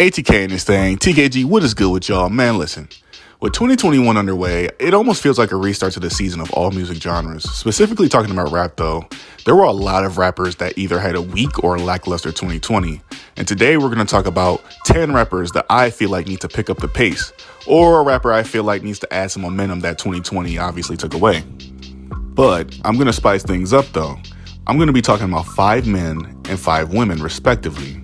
ATK in this thing. TKG, what is good with y'all? Man, listen. With 2021 underway, it almost feels like a restart to the season of all music genres. Specifically talking about rap though, there were a lot of rappers that either had a weak or lackluster 2020. And today we're going to talk about 10 rappers that I feel like need to pick up the pace, or a rapper I feel like needs to add some momentum that 2020 obviously took away. But I'm going to spice things up though. I'm going to be talking about 5 men and 5 women respectively.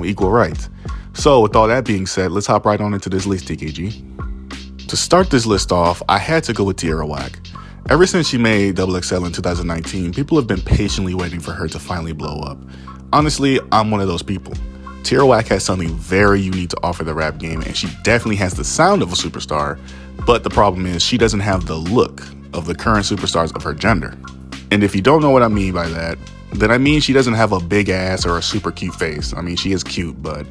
Equal rights. So with all that being said, let's hop right on into this list, TKG. To start this list off, I had to go with Tierrawack. Ever since she made XXL in 2019, people have been patiently waiting for her to finally blow up. Honestly, I'm one of those people. Tierrawack has something very unique to offer the rap game, and she definitely has the sound of a superstar, but the problem is she doesn't have the look of the current superstars of her gender. And if you don't know what I mean by that, then I mean she doesn't have a big ass or a super cute face. I mean, she is cute, but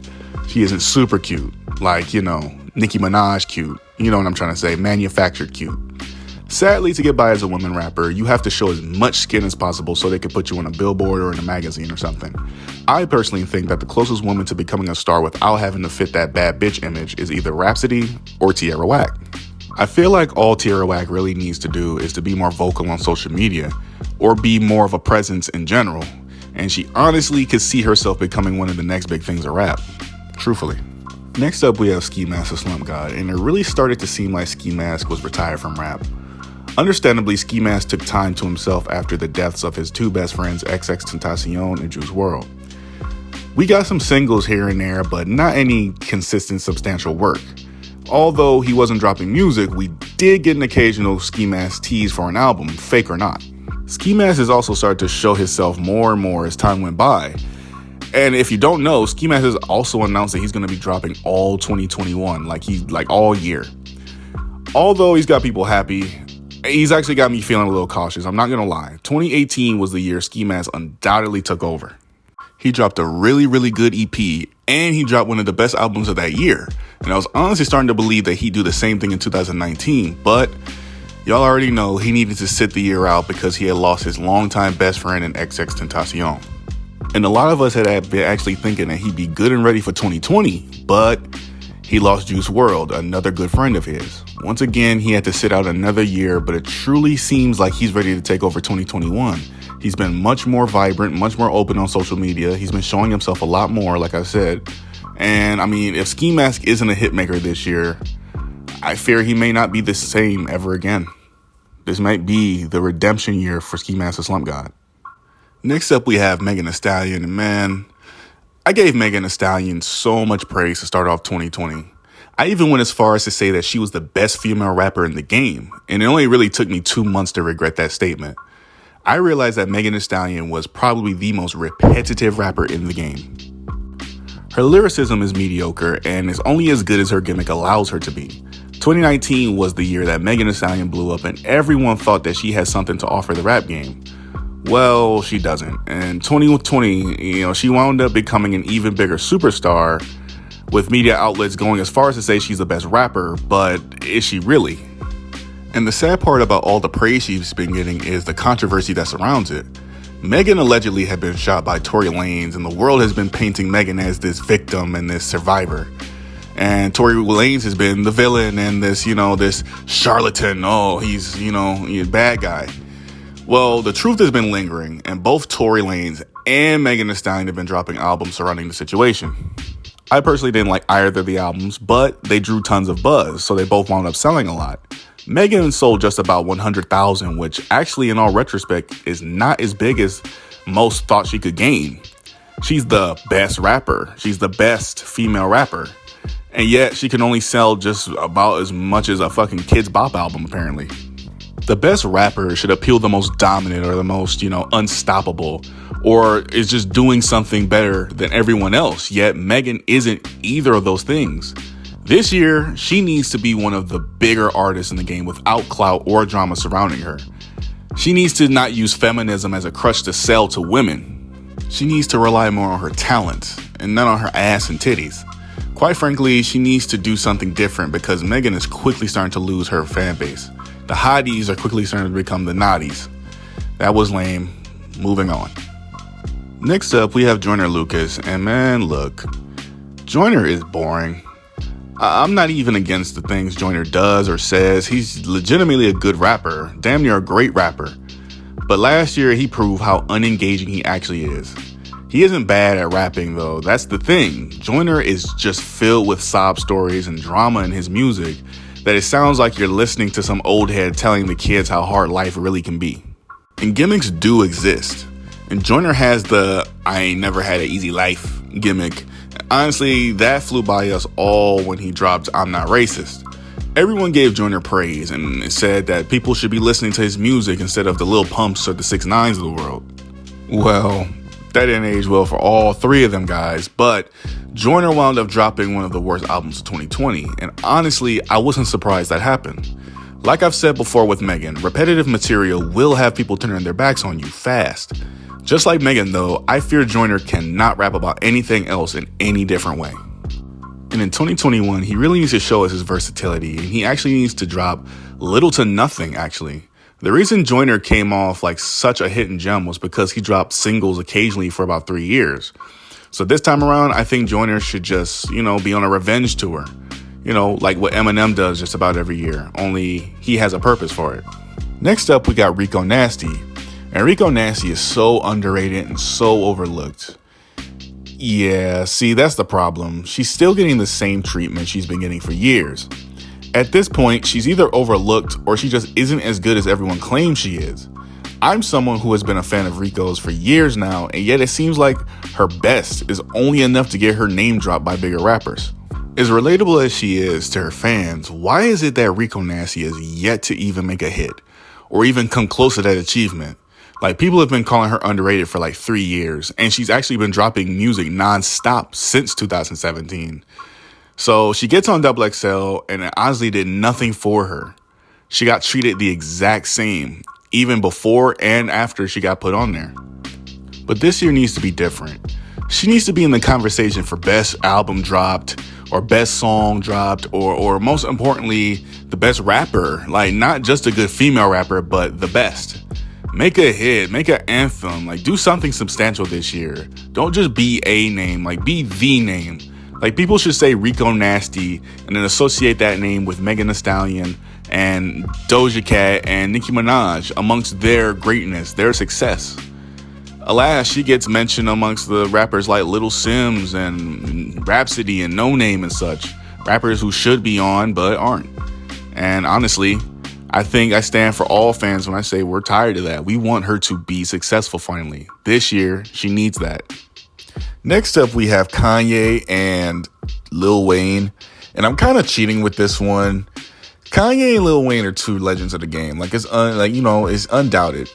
she isn't super cute. Like, Nicki Minaj cute. You know what I'm trying to say, manufactured cute. Sadly, to get by as a woman rapper, you have to show as much skin as possible so they can put you on a billboard or in a magazine or something. I personally think that the closest woman to becoming a star without having to fit that bad bitch image is either Rhapsody or Tierrawack. I feel like all Tierrawack really needs to do is to be more vocal on social media or be more of a presence in general, and she honestly could see herself becoming one of the next big things of rap, truthfully. Next up, we have Mask The Slump God, and it really started to seem like Ski Mask was retired from rap. Understandably, Ski Mask took time to himself after the deaths of his 2 best friends, XXXTentacion and Juice WRLD. We got some singles here and there, but not any consistent, substantial work. Although he wasn't dropping music, we did get an occasional Ski Mask tease for an album, fake or not. Ski Mask has also started to show himself more and more as time went by. And if you don't know, Ski Mask has also announced that he's going to be dropping all 2021, like all year. Although he's got people happy, he's actually got me feeling a little cautious. I'm not going to lie. 2018 was the year Ski Mask undoubtedly took over. He dropped a really, really good EP, and he dropped one of the best albums of that year. And I was honestly starting to believe that he'd do the same thing in 2019, but y'all already know he needed to sit the year out because he had lost his longtime best friend in XXXTentacion. And a lot of us had been actually thinking that he'd be good and ready for 2020, but he lost Juice WRLD, another good friend of his. Once again, he had to sit out another year, but it truly seems like he's ready to take over 2021. He's been much more vibrant, much more open on social media. He's been showing himself a lot more, like I said. And I mean, if Ski Mask isn't a hitmaker this year, I fear he may not be the same ever again. This might be the redemption year for Mask The Slump God. Next up, we have Megan Thee Stallion. And man, I gave Megan Thee Stallion so much praise to start off 2020. I even went as far as to say that she was the best female rapper in the game. And it only really took me 2 months to regret that statement. I realized that Megan Thee Stallion was probably the most repetitive rapper in the game. Her lyricism is mediocre and is only as good as her gimmick allows her to be. 2019 was the year that Megan Thee Stallion blew up and everyone thought that she had something to offer the rap game. Well, she doesn't. And 2020, she wound up becoming an even bigger superstar, with media outlets going as far as to say she's the best rapper, but is she really? And the sad part about all the praise she's been getting is the controversy that surrounds it. Megan allegedly had been shot by Tory Lanez, and the world has been painting Megan as this victim and this survivor. And Tory Lanez has been the villain and this charlatan. Oh, he's a bad guy. Well, the truth has been lingering, and both Tory Lanez and Megan Thee Stallion have been dropping albums surrounding the situation. I personally didn't like either of the albums, but they drew tons of buzz, so they both wound up selling a lot. Megan sold just about 100,000, which actually in all retrospect is not as big as most thought she could gain. She's the best rapper. She's the best female rapper. And yet she can only sell just about as much as a fucking Kids Bop album, apparently. The best rapper should appeal the most dominant or the most, unstoppable, or is just doing something better than everyone else. Yet Megan isn't either of those things. This year, she needs to be one of the bigger artists in the game without clout or drama surrounding her. She needs to not use feminism as a crutch to sell to women. She needs to rely more on her talent and not on her ass and titties. Quite frankly, she needs to do something different because Megan is quickly starting to lose her fan base. The hotties are quickly starting to become the naughties. That was lame. Moving on. Next up, we have Joyner Lucas. And man, look. Joyner is boring. I'm not even against the things Joyner does or says. He's legitimately a good rapper, damn near a great rapper. But last year, he proved how unengaging he actually is. He isn't bad at rapping, though. That's the thing. Joyner is just filled with sob stories and drama in his music that it sounds like you're listening to some old head telling the kids how hard life really can be. And gimmicks do exist. And Joyner has the "I ain't never had an easy life" gimmick. Honestly, that flew by us all when he dropped "I'm Not Racist." Everyone gave Joyner praise and said that people should be listening to his music instead of the Lil Pumps or the 6ix9ines of the world. Well, that didn't age well for all three of them guys, but Joyner wound up dropping one of the worst albums of 2020, and honestly, I wasn't surprised that happened. Like I've said before with Megan, repetitive material will have people turning their backs on you fast. Just like Megan though, I fear Joyner cannot rap about anything else in any different way. And in 2021, he really needs to show us his versatility, and he actually needs to drop little to nothing, actually. The reason Joyner came off like such a hidden gem was because he dropped singles occasionally for about 3 years. So this time around, I think Joyner should just, be on a revenge tour. Like what Eminem does just about every year, only he has a purpose for it. Next up, we got Rico Nasty. And Rico Nasty is so underrated and so overlooked. Yeah, see, that's the problem. She's still getting the same treatment she's been getting for years. At this point, she's either overlooked or she just isn't as good as everyone claims she is. I'm someone who has been a fan of Rico's for years now, and yet it seems like her best is only enough to get her name dropped by bigger rappers. As relatable as she is to her fans, why is it that Rico Nasty has yet to even make a hit or even come close to that achievement? Like, people have been calling her underrated for like 3 years, and she's actually been dropping music nonstop since 2017. So she gets on XXL, and it honestly did nothing for her. She got treated the exact same, even before and after she got put on there. But this year needs to be different. She needs to be in the conversation for best album dropped, or best song dropped, or most importantly, the best rapper. Like, not just a good female rapper, but the best. Make a hit, make an anthem, like do something substantial this year. Don't just be a name, like be the name. Like, people should say Rico Nasty and then associate that name with Megan Thee Stallion and Doja Cat and Nicki Minaj amongst their greatness, their success. Alas, she gets mentioned amongst the rappers like Little Sims and Rhapsody and No Name and such. Rappers who should be on but aren't. And honestly, I think I stand for all fans when I say we're tired of that. We want her to be successful finally. This year, she needs that. Next up, we have Kanye and Lil Wayne. And I'm kind of cheating with this one. Kanye and Lil Wayne are two legends of the game. It's undoubted.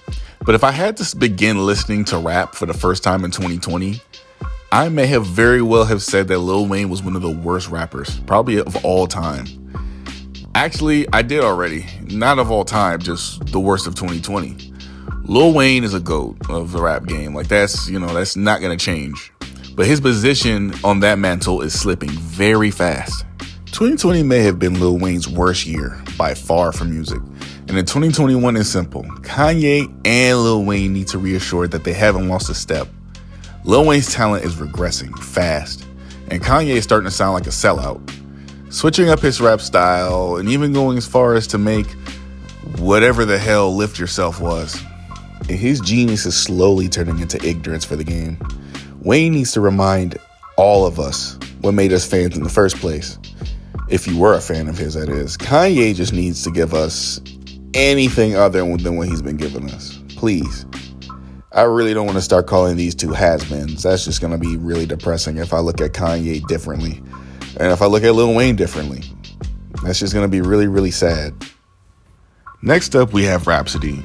But if I had to begin listening to rap for the first time in 2020, I may have very well have said that Lil Wayne was one of the worst rappers, probably of all time. Actually, I did already. Not of all time, just the worst of 2020. Lil Wayne is a GOAT of the rap game. That's not going to change. But his position on that mantle is slipping very fast. 2020 may have been Lil Wayne's worst year by far for music. And in 2021 is simple. Kanye and Lil Wayne need to reassure that they haven't lost a step. Lil Wayne's talent is regressing fast. And Kanye is starting to sound like a sellout. Switching up his rap style and even going as far as to make whatever the hell Lift Yourself was. And his genius is slowly turning into ignorance for the game. Wayne needs to remind all of us what made us fans in the first place. If you were a fan of his, that is. Kanye just needs to give us anything other than what he's been giving us. Please. I really don't want to start calling these two has-beens. That's just going to be really depressing if I look at Kanye differently. And if I look at Lil Wayne differently. That's just going to be really, really sad. Next up, we have Rhapsody.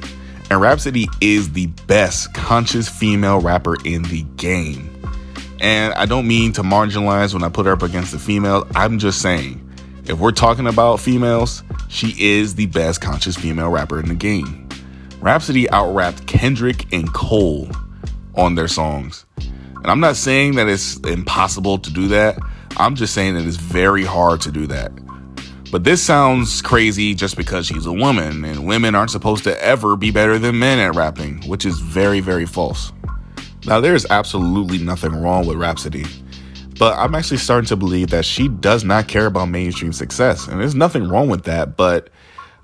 And Rhapsody is the best conscious female rapper in the game. And I don't mean to marginalize when I put her up against the female. I'm just saying, if we're talking about females, she is the best conscious female rapper in the game. Rhapsody out-rapped Kendrick and Cole on their songs. And I'm not saying that it's impossible to do that. I'm just saying that it's very hard to do that. But this sounds crazy just because she's a woman, and women aren't supposed to ever be better than men at rapping, which is very, very false. Now, there's absolutely nothing wrong with Rhapsody. But I'm actually starting to believe that she does not care about mainstream success. And there's nothing wrong with that. But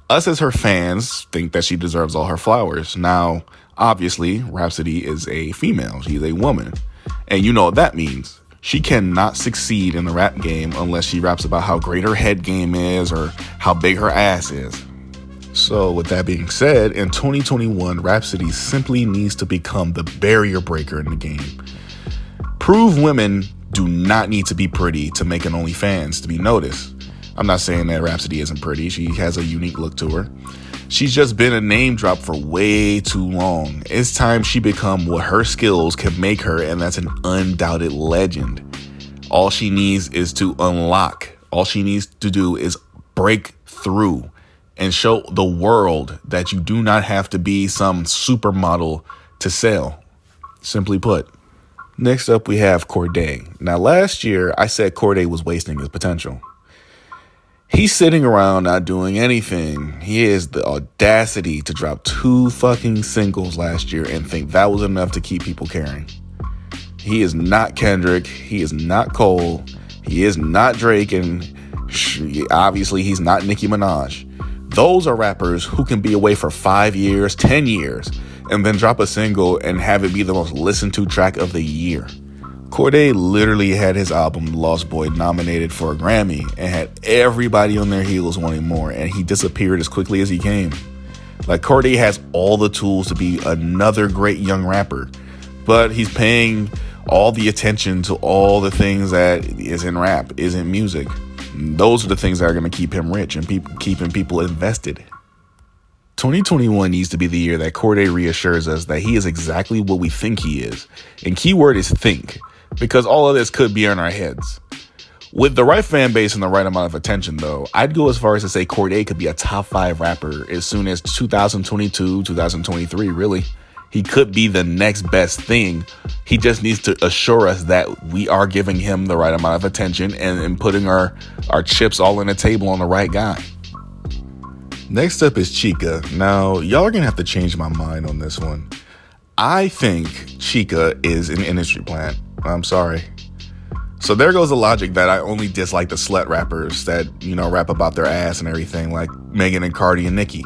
us as her fans think that she deserves all her flowers. Now, obviously, Rhapsody is a female. She's a woman. And you know what that means. She cannot succeed in the rap game unless she raps about how great her head game is or how big her ass is. So with that being said, in 2021, Rhapsody simply needs to become the barrier breaker in the game. Prove women do not need to be pretty to make an OnlyFans to be noticed. I'm not saying that Rhapsody isn't pretty. She has a unique look to her. She's just been a name drop for way too long. It's time she become what her skills can make her, and that's an undoubted legend. All she needs is to unlock. All she needs to do is break through and show the world that you do not have to be some supermodel to sell. Simply put. Next up, we have Corday. Now, last year, I said Corday was wasting his potential. He's sitting around not doing anything. He has the audacity to drop 2 fucking singles last year and think that was enough to keep people caring. He is not Kendrick. He is not Cole. He is not Drake. And obviously, he's not Nicki Minaj. Those are rappers who can be away for 5 years, 10 years, and then drop a single and have it be the most listened to track of the year. Corday literally had his album Lost Boy nominated for a Grammy and had everybody on their heels wanting more, and he disappeared as quickly as he came. Like, Corday has all the tools to be another great young rapper, but he's paying all the attention to all the things that isn't rap, isn't music. Those are the things that are going to keep him rich and keeping people invested. 2021 needs to be the year that Corday reassures us that he is exactly what we think he is. And keyword is think, because all of this could be in our heads. With the right fan base and the right amount of attention, though, I'd go as far as to say Corday could be a top 5 rapper as soon as 2022, 2023, really. He could be the next best thing. He just needs to assure us that we are giving him the right amount of attention and putting our chips all on the table on the right guy. Next up is Chica. Now, y'all are going to have to change my mind on this one. I think Chica is an industry plant. I'm sorry. So there goes the logic that I only dislike the slut rappers that, rap about their ass and everything, like Megan and Cardi and Nicki.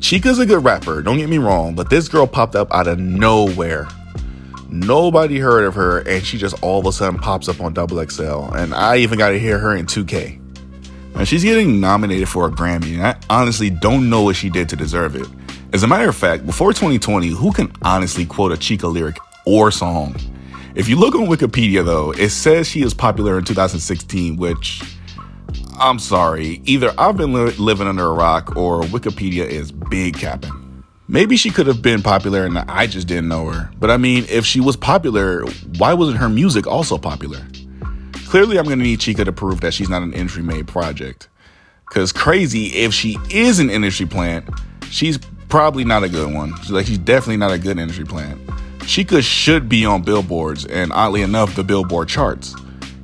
Chica's a good rapper, don't get me wrong, but this girl popped up out of nowhere. Nobody heard of her, and she just all of a sudden pops up on XXL, and I even got to hear her in 2K. Now, she's getting nominated for a Grammy, and I honestly don't know what she did to deserve it. As a matter of fact, before 2020, who can honestly quote a Chica lyric or song? If you look on Wikipedia, though, it says she was popular in 2016, which, I'm sorry, either I've been living under a rock or Wikipedia is big capping. Maybe she could have been popular and I just didn't know her. But I mean, if she was popular, why wasn't her music also popular? Clearly, I'm going to need Chica to prove that she's not an industry-made project. Because crazy, if she is an industry plant, she's probably not a good one. She's definitely not a good industry plant. Chica should be on billboards, and oddly enough, the Billboard charts.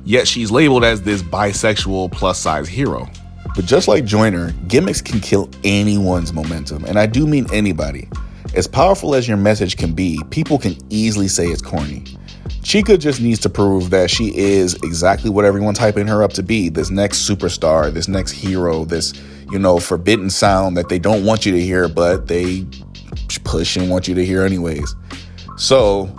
Yet she's labeled as this bisexual plus-size hero. But just like Joyner, gimmicks can kill anyone's momentum, and I do mean anybody. As powerful as your message can be, people can easily say it's corny. Chica just needs to prove that she is exactly what everyone's hyping her up to be. This next superstar, this next hero, this, forbidden sound that they don't want you to hear, but they push and want you to hear anyways. So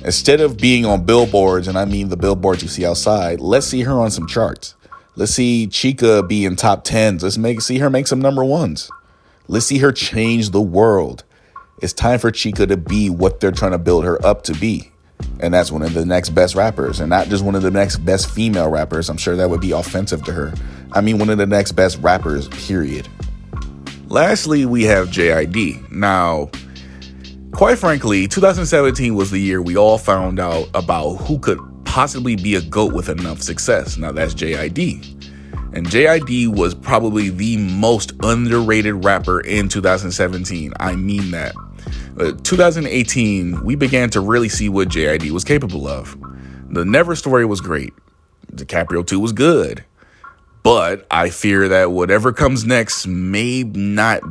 instead of being on billboards, and I mean the billboards you see outside, let's see her on some charts. Let's see Chica be in top 10s. Let's see her make some number 1s. Let's see her change the world. It's time for Chica to be what they're trying to build her up to be. And that's one of the next best rappers, and not just one of the next best female rappers. I'm sure that would be offensive to her. I mean, one of the next best rappers, period. Lastly, we have JID. Now, quite frankly, 2017 was the year we all found out about who could possibly be a GOAT with enough success. Now, that's JID. And JID was probably the most underrated rapper in 2017. I mean that. 2018, we began to really see what JID was capable of. The Never story was great. DiCaprio 2 was good. But I fear that whatever comes next may not,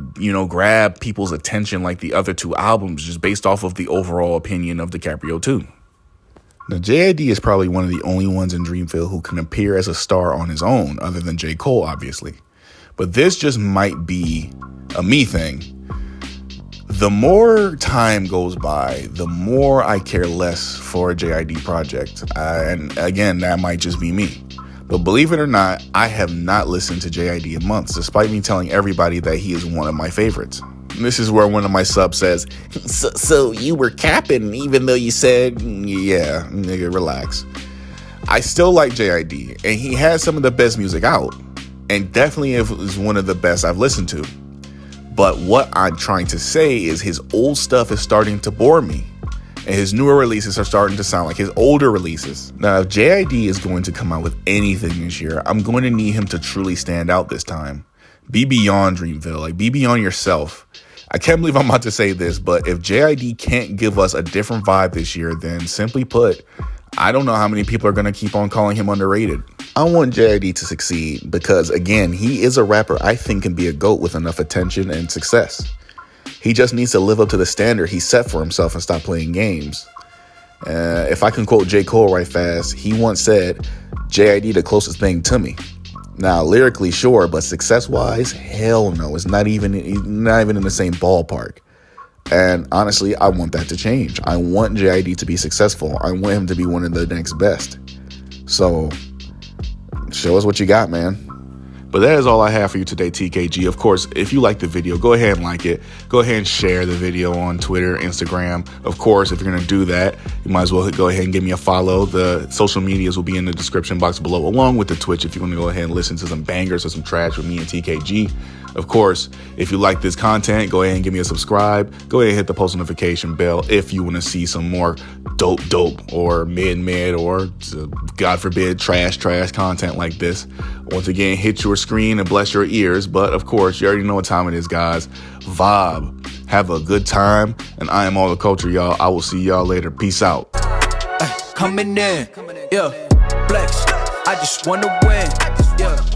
grab people's attention like the other 2 albums, just based off of the overall opinion of DiCaprio 2. Now, JID is probably one of the only ones in Dreamville who can appear as a star on his own, other than J. Cole, obviously. But this just might be a me thing. The more time goes by, the more I care less for a JID project. And again, that might just be me. But believe it or not, I have not listened to JID in months, despite me telling everybody that he is one of my favorites. And this is where one of my subs says, so you were capping even though you said, yeah, nigga, relax. I still like JID, and he has some of the best music out, and definitely is one of the best I've listened to. But what I'm trying to say is his old stuff is starting to bore me, and his newer releases are starting to sound like his older releases. Now, if JID is going to come out with anything this year, I'm going to need him to truly stand out this time. Be beyond Dreamville, like be beyond yourself. I can't believe I'm about to say this, but if JID can't give us a different vibe this year, then simply put, I don't know how many people are going to keep on calling him underrated. I want JID to succeed because, again, he is a rapper I think can be a GOAT with enough attention and success. He just needs to live up to the standard he set for himself and stop playing games. If I can quote J. Cole right fast, he once said, JID the closest thing to me. Now, lyrically, sure, but success-wise, hell no. It's not even in the same ballpark. And honestly, I want that to change. I want JID to be successful. I want him to be one of the next best. So, show us what you got, man. But that is all I have for you today, TKG. Of course, if you like the video, go ahead and like it. Go ahead and share the video on Twitter, Instagram. Of course, if you're going to do that, you might as well go ahead and give me a follow. The social medias will be in the description box below, along with the Twitch if you want to go ahead and listen to some bangers or some trash with me and TKG. Of course, if you like this content, go ahead and give me a subscribe. Go ahead and hit the post notification bell if you want to see some more dope or mid or God forbid trash content like this. Once again, hit your screen and bless your ears. But of course, you already know what time it is, guys. Vibe. Have a good time. And I am All the Culture, y'all. I will see y'all later. Peace out. Coming in. Yeah. Flex. I just wanna win. Yeah.